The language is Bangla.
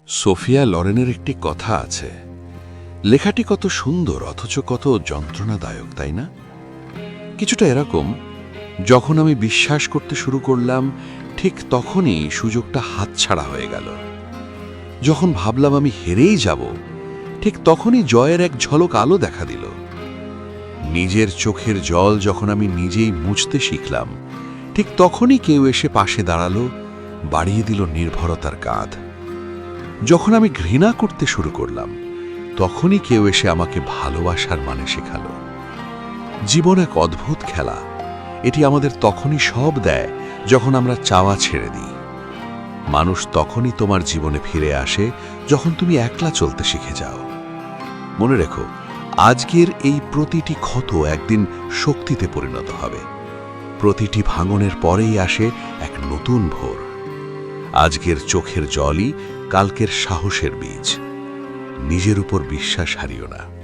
সোফিয়া লরেনের একটি কথা আছে, লেখাটি কত সুন্দর অথচ কত যন্ত্রণাদায়ক, তাই না? কিছুটা এরকম, যখন আমি বিশ্বাস করতে শুরু করলাম ঠিক তখনই সুযোগটা হাতছাড়া হয়ে গেল। যখন ভাবলাম আমি হেরেই যাব, ঠিক তখনই জয়ের এক ঝলক আলো দেখা দিল। নিজের চোখের জল যখন আমি নিজেই মুছতে শিখলাম, ঠিক তখনই কেউ এসে পাশে দাঁড়ালো, বাড়িয়ে দিল নির্ভরতার কাঁধ। যখন আমি ঘৃণা করতে শুরু করলাম, তখনই কেউ এসে আমাকে ভালোবাসার মানে শেখালো। জীবন এক অদ্ভুত খেলা, এটি আমাদের তখনই সব দেয় যখন আমরা চাওয়া ছেড়ে দিই। মানুষ তখনই তোমার জীবনে ফিরে আসে যখন তুমি একলা চলতে শিখে যাও। মনে রেখো, আজকের এই প্রতিটি ক্ষত একদিন শক্তিতে পরিণত হবে। প্রতিটি ভাঙনের পরেই আসে এক নতুন ভোর। আজকের চোখের জলই কালকের সাহসের বীজ। নিজের উপর বিশ্বাস হারিও না।